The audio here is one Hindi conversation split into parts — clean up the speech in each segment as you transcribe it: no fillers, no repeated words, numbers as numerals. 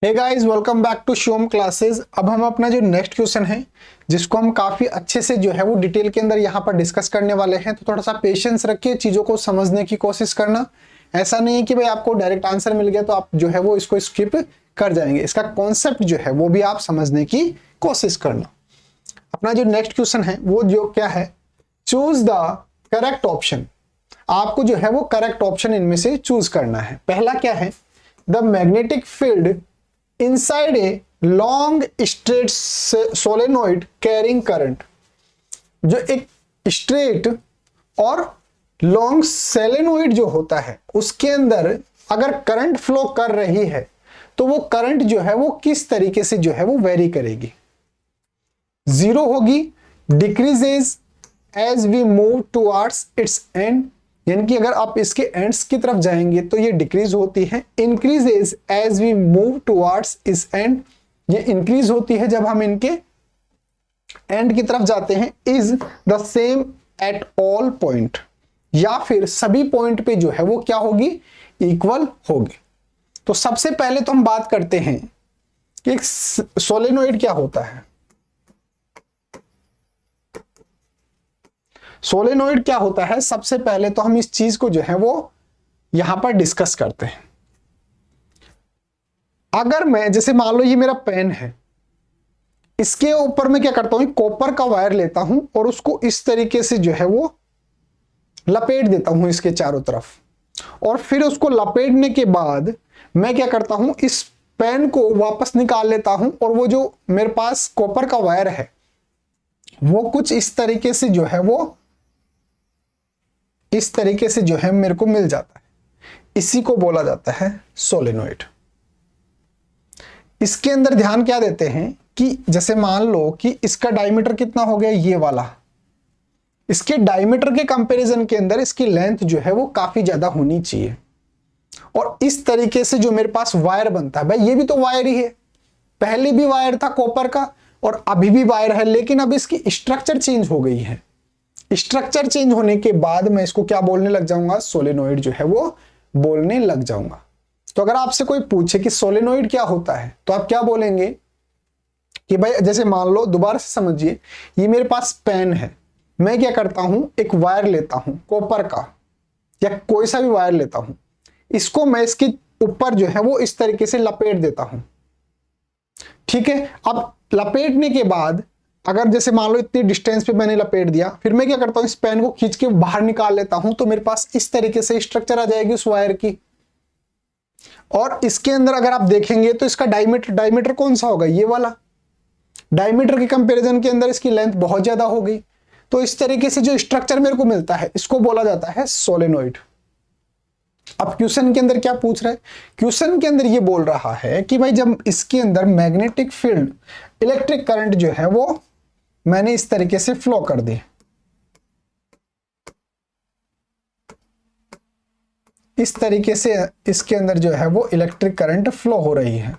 Hey guys, welcome back to Shivam classes. अब हम अपना जो नेक्स्ट क्वेश्चन है जिसको हम काफी अच्छे से जो है वो डिटेल के अंदर यहाँ पर डिस्कस करने वाले हैं, तो थोड़ा सा पेशेंस रखिए, चीजों को समझने की कोशिश करना। ऐसा नहीं है कि भाई आपको डायरेक्ट आंसर मिल गया तो आप जो है वो इसको स्किप कर जाएंगे। इसका कॉन्सेप्ट जो है वो भी आप समझने की कोशिश करना। अपना जो नेक्स्ट क्वेश्चन है वो जो क्या है, चूज द करेक्ट ऑप्शन। आपको जो है वो करेक्ट ऑप्शन इनमें से चूज करना है। पहला क्या है, the magnetic field inside a long straight solenoid carrying current। जो एक स्ट्रेट और लॉन्ग सोलेनोइड जो होता है उसके अंदर अगर करंट फ्लो कर रही है तो वो करंट जो है वो किस तरीके से जो है वो वेरी करेगी। जीरो होगी, decreases as we move towards its end, यानी कि अगर आप इसके एंड्स की तरफ जाएंगे तो ये डिक्रीज होती है। Increases as we move towards इस एंड, ये इंक्रीज होती है जब हम इनके एंड की तरफ जाते हैं। Is the same at all point, या फिर सभी पॉइंट पे जो है वो क्या होगी, इक्वल होगी। तो सबसे पहले तो हम बात करते हैं कि एक सोलेनोइड क्या होता है। सोलेनोइड क्या होता है, सबसे पहले तो हम इस चीज को जो है वो यहां पर डिस्कस करते हैं। अगर मैं जैसे मान लो ये मेरा पेन है, इसके ऊपर मैं क्या करता हूं, कॉपर का वायर लेता हूं और उसको इस तरीके से जो है वो लपेट देता हूं इसके चारों तरफ, और फिर उसको लपेटने के बाद मैं क्या करता हूं, इस पेन को वापस निकाल लेता हूं और वो जो मेरे पास कॉपर का वायर है वो कुछ इस तरीके से जो है वो इस तरीके से जो है मेरे को मिल जाता है। इसी को बोला जाता है सोलेनोइड। इसके अंदर ध्यान क्या देते हैं कि जैसे मान लो कि इसका डायमीटर कितना हो गया, ये वाला, इसके डायमीटर के कंपैरिजन के अंदर इसकी लेंथ जो है वो काफी ज्यादा होनी चाहिए। और इस तरीके से जो मेरे पास वायर बनता है, भाई ये भी तो वायर ही है, पहले भी वायर था कॉपर का और अभी भी वायर है, लेकिन अब इसकी स्ट्रक्चर चेंज हो गई है। स्ट्रक्चर चेंज होने के बाद मैं इसको क्या बोलने लग जाऊंगा, सोलेनोइड जो है वो बोलने लग जाऊंगा। तो अगर आपसे कोई पूछे कि सोलेनोइड क्या होता है तो आप क्या बोलेंगे कि भाई जैसे मान लो, दोबारा से समझिए, ये मेरे पास पेन है, मैं क्या करता हूं, एक वायर लेता हूं कॉपर का या कोई सा भी वायर लेता हूं, इसको मैं इसके ऊपर जो है वो इस तरीके से लपेट देता हूं। ठीक है, अब लपेटने के बाद अगर जैसे मान लो इतनी डिस्टेंस पे मैंने लपेट दिया, फिर मैं क्या करता हूं, इस पेन को खींच के बाहर निकाल लेता हूं, तो मेरे पास इस तरीके से स्ट्रक्चर आ जाएगी उस वायर की। और इसके अंदर अगर आप देखेंगे तो इसका डायमीटर कौन सा होगा, ये वाला। डायमीटर के कंपैरिजन के अंदर इसकी लेंथ बहुत ज्यादा हो गई। तो इस तरीके से जो स्ट्रक्चर मेरे को मिलता है इसको बोला जाता है सोलेनोइड। अब क्वेश्चन के अंदर क्या पूछ रहा है, क्वेश्चन के अंदर ये बोल रहा है कि भाई जब इसके अंदर मैग्नेटिक फील्ड, इलेक्ट्रिक करंट जो है वो मैंने इस तरीके से फ्लो कर दी, इस तरीके से इसके अंदर जो है वो इलेक्ट्रिक करंट फ्लो हो रही है,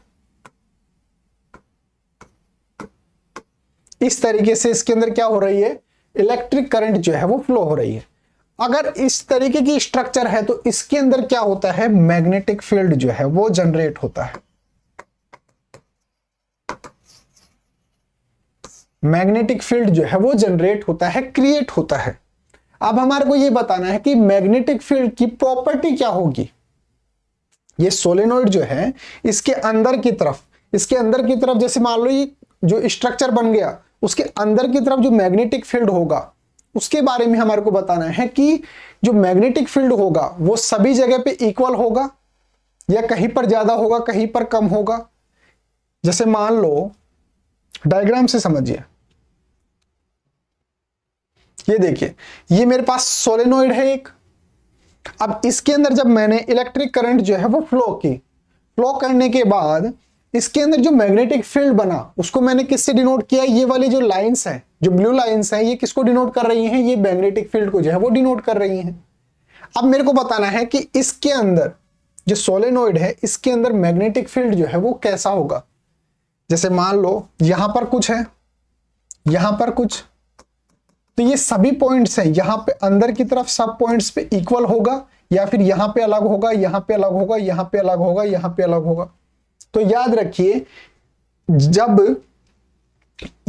इस तरीके से इसके अंदर क्या हो रही है, इलेक्ट्रिक करंट जो है वो फ्लो हो रही है। अगर इस तरीके की स्ट्रक्चर है तो इसके अंदर क्या होता है, मैग्नेटिक फील्ड जो है वो जनरेट होता है। मैग्नेटिक फील्ड जो है वो जनरेट होता है, क्रिएट होता है। अब हमारे को ये बताना है कि मैग्नेटिक फील्ड की प्रॉपर्टी क्या होगी। ये सोलेनोइड जो है इसके अंदर की तरफ जैसे मान लो ये जो स्ट्रक्चर बन गया, उसके अंदर की तरफ जो मैग्नेटिक फील्ड होगा उसके बारे में हमारे को बताना है कि जो मैग्नेटिक फील्ड होगा वो सभी जगह पे इक्वल होगा या कहीं पर ज्यादा होगा, कहीं पर कम होगा। जैसे मान लो, डायग्राम से समझिए, ये देखिए, ये मेरे पास सोलेनोइड है एक। अब इसके अंदर जब मैंने इलेक्ट्रिक करंट जो है वो फ्लो करने के बाद इसके अंदर जो मैग्नेटिक फील्ड बना उसको मैंने किससे डिनोट किया, ये वाली जो लाइंस हैं, जो ब्लू लाइंस हैं, ये किसको डिनोट कर रही हैं, ये मैग्नेटिक फील्ड को जो है वो डिनोट कर रही हैं। अब मेरे को बताना है कि इसके अंदर जो सोलेनोइड है इसके अंदर मैग्नेटिक फील्ड जो है वो कैसा होगा। जैसे मान लो यहां पर कुछ है, यहां पर कुछ, तो ये सभी पॉइंट्स हैं, यहां पे अंदर की तरफ सब पॉइंट्स पे इक्वल होगा या फिर यहां पे अलग होगा, यहां पे अलग होगा, यहां पे अलग होगा, यहां पे अलग होगा। तो याद रखिए, जब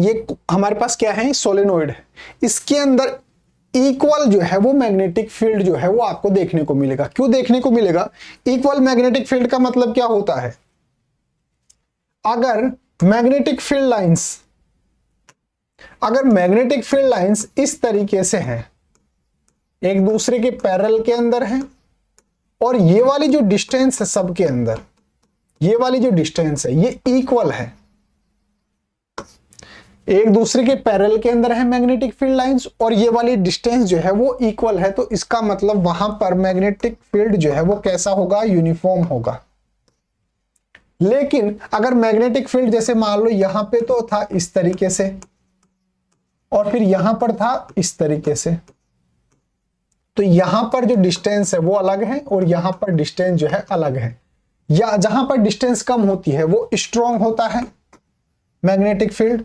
ये हमारे पास क्या है, सोलेनोइड है, इसके अंदर इक्वल जो है वो मैग्नेटिक फील्ड जो है वो आपको देखने को मिलेगा। क्यों देखने को मिलेगा? इक्वल मैग्नेटिक फील्ड का मतलब क्या होता है? अगर मैग्नेटिक फील्ड लाइंस इस तरीके से हैं, एक दूसरे के पैरेलल के अंदर हैं, और ये वाली जो डिस्टेंस है सबके अंदर, ये वाली जो डिस्टेंस है ये इक्वल है, एक दूसरे के पैरेलल के अंदर है मैग्नेटिक फील्ड लाइंस, और ये वाली डिस्टेंस जो है वो इक्वल है, तो इसका मतलब वहां पर मैग्नेटिक फील्ड जो है वो कैसा होगा? यूनिफॉर्म होगा। लेकिन अगर मैग्नेटिक फील्ड जैसे मान लो यहां पे तो था इस तरीके से, और फिर यहां पर था इस तरीके से, तो यहां पर जो डिस्टेंस है वो अलग है और यहां पर डिस्टेंस जो है अलग है, या जहां पर डिस्टेंस कम होती है वो स्ट्रॉन्ग होता है मैग्नेटिक फील्ड,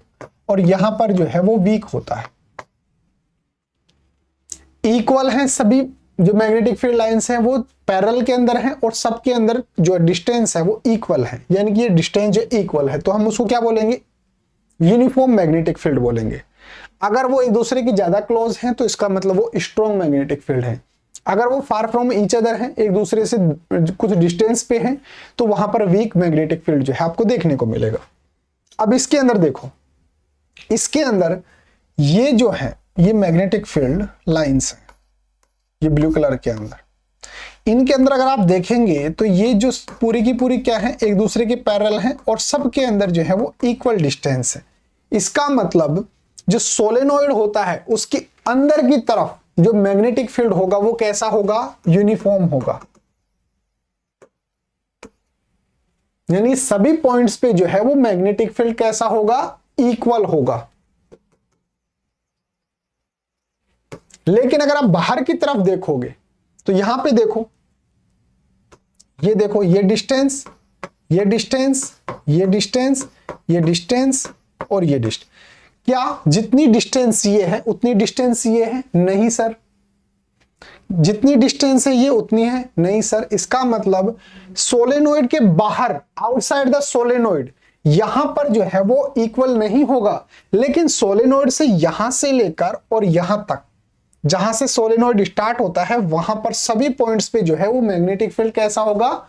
और यहां पर जो है वो वीक होता है। इक्वल हैं सभी जो मैग्नेटिक फील्ड लाइंस हैं, वो पैरेलल के अंदर हैं, और सबके अंदर जो डिस्टेंस है वो इक्वल है, यानी कि ये डिस्टेंस जो इक्वल है, तो हम उसको क्या बोलेंगे? यूनिफॉर्म मैग्नेटिक फील्ड बोलेंगे। अगर वो एक दूसरे की ज्यादा क्लोज हैं तो इसका मतलब वो स्ट्रॉन्ग मैग्नेटिक फील्ड है। अगर वो फार फ्रॉम ईच अदर हैं, एक दूसरे से कुछ डिस्टेंस पे हैं, तो वहां पर वीक मैग्नेटिक फील्ड जो है आपको देखने को मिलेगा। अब इसके अंदर देखो, इसके अंदर ये जो है ये मैग्नेटिक फील्ड लाइंस है, ये ब्लू कलर के अंदर, इनके अंदर अगर आप देखेंगे तो ये जो पूरी की पूरी क्या है? एक दूसरे के पैरेलल हैं, और सबके अंदर जो है वो इक्वल डिस्टेंस है। इसका मतलब जो सोलेनोइड होता है उसके अंदर की तरफ जो मैग्नेटिक फील्ड होगा वो कैसा होगा? यूनिफॉर्म होगा, यानी सभी पॉइंट्स पे जो है वो मैग्नेटिक फील्ड कैसा होगा? इक्वल होगा। लेकिन अगर आप बाहर की तरफ देखोगे तो यहां पे देखो, ये देखो, ये डिस्टेंस, ये डिस्टेंस, ये डिस्टेंस, ये डिस्टेंस और ये डिस्टेंस, क्या जितनी डिस्टेंस ये है उतनी डिस्टेंस ये है? नहीं सर। जितनी डिस्टेंस है ये उतनी है? नहीं सर। इसका मतलब सोलेनोइड के बाहर, आउटसाइड द सोलेनोइड, यहां पर जो है वो इक्वल नहीं होगा, लेकिन सोलेनोइड से यहां से लेकर और यहां तक, जहां से सोलेनोइड स्टार्ट होता है वहां पर सभी पॉइंट्स पे जो है वो मैग्नेटिक फील्ड कैसा होगा?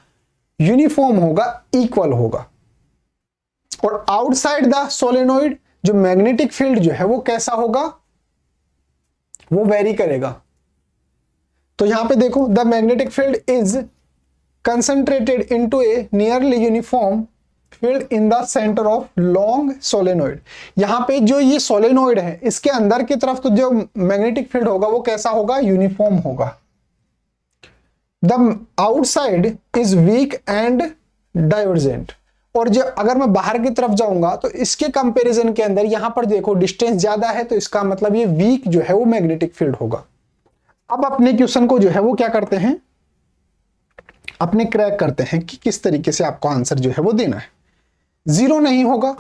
यूनिफॉर्म होगा, इक्वल होगा। और आउटसाइड द सोलेनोइड जो मैग्नेटिक फील्ड जो है वो कैसा होगा? वो वेरी करेगा। तो यहां पे देखो, the magnetic field is concentrated into A nearly uniform field in the centre of long solenoid. यहां पे जो ये सोलेनोइड है इसके अंदर की तरफ तो जो मैग्नेटिक फील्ड होगा वो कैसा होगा? यूनिफॉर्म होगा। The outside is weak and divergent. और जो अगर मैं बाहर की तरफ जाऊंगा तो इसके कंपैरिजन के अंदर यहां पर देखो डिस्टेंस ज्यादा है, तो इसका मतलब ये वीक जो है वो मैग्नेटिक फील्ड होगा। अब अपने क्वेश्चन को जो है वो क्या करते हैं? अपने क्रैक करते हैं कि किस तरीके से आपको आंसर जो है वो देना है। जीरो नहीं होगा।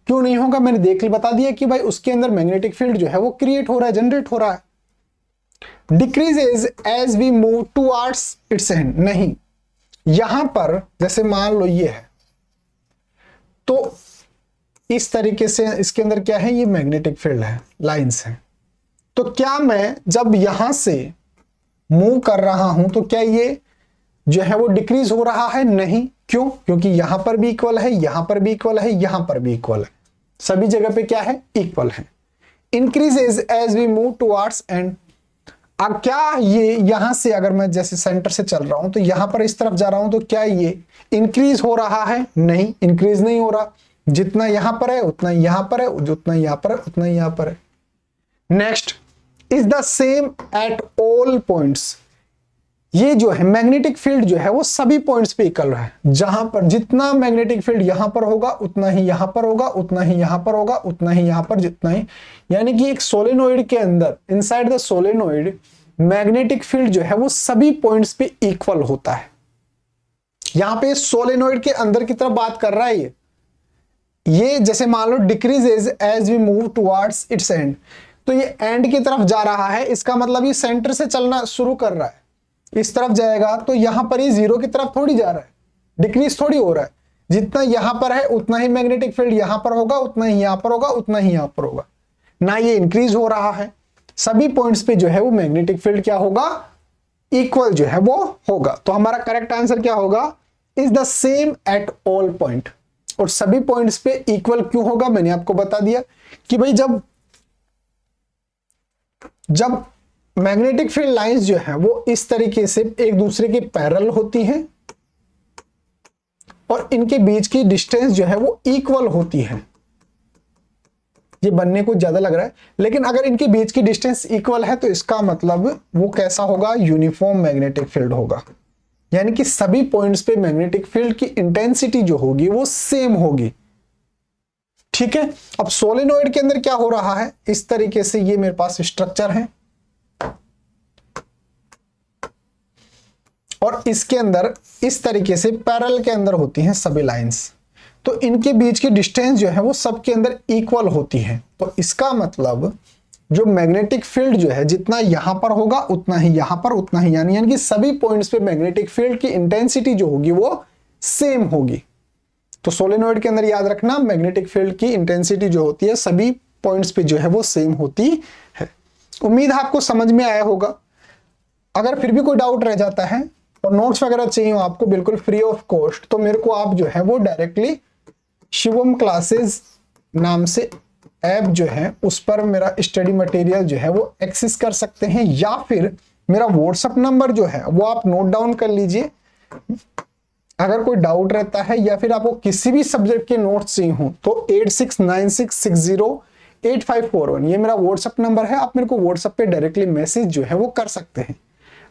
क्यों नहीं होगा? मैंने बता दिया कि भाई उसके अंदर मैग्नेटिक फील्ड जो है वो क्रिएट हो रहा है, जनरेट हो रहा है। Decreases as we move towards its end, नहीं। यहां पर जैसे मान लो ये है, तो इस तरीके से इसके अंदर क्या है? ये मैग्नेटिक फील्ड है, लाइंस है। तो क्या मैं जब यहां से मूव कर रहा हूं तो क्या ये जो है वो डिक्रीज हो रहा है? नहीं। क्यों? क्योंकि यहां पर भी इक्वल है, यहां पर भी इक्वल है, यहां पर भी इक्वल है, सभी जगह पे क्या है? इक्वल है। Increases as we move towards end. अब क्या ये यहां से अगर मैं जैसे सेंटर से चल रहा हूं तो यहां पर इस तरफ जा रहा हूं तो क्या ये इंक्रीज हो रहा है? नहीं, इंक्रीज नहीं हो रहा। जितना यहां पर है उतना यहां पर है, जितना यहां पर है उतना यहां पर है। Next, is the same at all points. ये जो है मैग्नेटिक फील्ड जो है वो सभी पॉइंट्स पे इक्वल है। जहां पर जितना मैग्नेटिक फील्ड यहां पर होगा उतना ही यहां पर होगा, उतना ही यहां पर होगा, उतना ही यहां पर, जितना ही, यानी कि एक सोलेनोइड के अंदर, inside the solenoid, magnetic field जो है वो सभी पॉइंट्स पे इक्वल होता है। यहां पे सोलेनोइड के अंदर की तरफ बात कर रहा है ये जैसे मान लो decreases as we move towards its end, तो ये एंड की तरफ जा रहा है, इसका मतलब ये सेंटर से चलना शुरू कर रहा है, इस तरफ जाएगा तो यहां पर ये जीरो की तरफ थोड़ी जा रहा है, डिक्रीज थोड़ी हो रहा है। जितना यहां पर है उतना ही मैग्नेटिक फील्ड यहां पर होगा, उतना ही यहां पर होगा, उतना ही यहां पर होगा, ना ये इंक्रीज हो रहा है। सभी पॉइंट्स पे जो है वो मैग्नेटिक फील्ड क्या होगा, इक्वल जो है वो होगा। तो हमारा करेक्ट आंसर क्या होगा, is the same at all point. और सभी पॉइंट्स पे इक्वल क्यों होगा, मैंने आपको बता दिया कि भाई जब मैग्नेटिक फील्ड लाइंस जो है वो इस तरीके से एक दूसरे के पैरेलल होती हैं और इनके बीच की डिस्टेंस जो है वो इक्वल होती है। ये बनने को ज्यादा लग रहा है, लेकिन अगर इनके बीच की डिस्टेंस इक्वल है तो इसका मतलब वो कैसा होगा, यूनिफॉर्म मैग्नेटिक फील्ड होगा। यानी कि सभी पॉइंट्स पे मैग्नेटिक फील्ड की इंटेंसिटी जो होगी वो सेम होगी। ठीक है, अब सोलेनोइड के अंदर क्या हो रहा है, इस तरीके से ये मेरे पास स्ट्रक्चर है और इसके अंदर इस तरीके से पैरेलल के अंदर होती हैं सभी लाइंस। तो इनके बीच की डिस्टेंस जो है वो सबके अंदर इक्वल होती है। तो इसका मतलब जो मैग्नेटिक फील्ड जो है जितना यहां पर होगा उतना ही यहां पर, उतना ही यानी कि सभी पॉइंट्स पे मैग्नेटिक फील्ड की इंटेंसिटी जो होगी वो सेम होगी। तो सोलेनोइड के अंदर याद रखना, मैग्नेटिक फील्ड की इंटेंसिटी जो होती है सभी पॉइंट्स पे जो है वो सेम होती है। उम्मीद है आपको समझ में आया होगा। अगर फिर भी कोई डाउट रह जाता है और नोट्स वगैरह चाहिए हो आपको बिल्कुल फ्री ऑफ कॉस्ट, तो मेरे को आप जो है वो डायरेक्टली शिवम क्लासेस नाम से ऐप जो है उस पर मेरा स्टडी मटेरियल जो है वो एक्सेस कर सकते हैं, या फिर मेरा व्हाट्सएप नंबर जो है वो आप नोट डाउन कर लीजिए। अगर कोई डाउट रहता है या फिर आपको किसी भी सब्जेक्ट के नोट्स चाहिए हो तो 8696608541 ये मेरा व्हाट्सएप नंबर है। आप मेरे को व्हाट्सएप पे डायरेक्टली मैसेज जो है वो कर सकते हैं।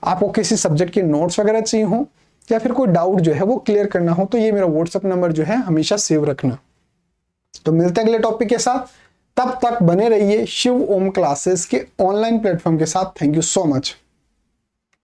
आपको किसी सब्जेक्ट के नोट्स वगैरह चाहिए हो या फिर कोई डाउट जो है वो क्लियर करना हो तो ये मेरा व्हाट्सएप नंबर जो है हमेशा सेव रखना। तो मिलते हैं अगले टॉपिक के साथ, तब तक बने रहिए शिव ओम क्लासेस के ऑनलाइन प्लेटफॉर्म के साथ। Thank you so much.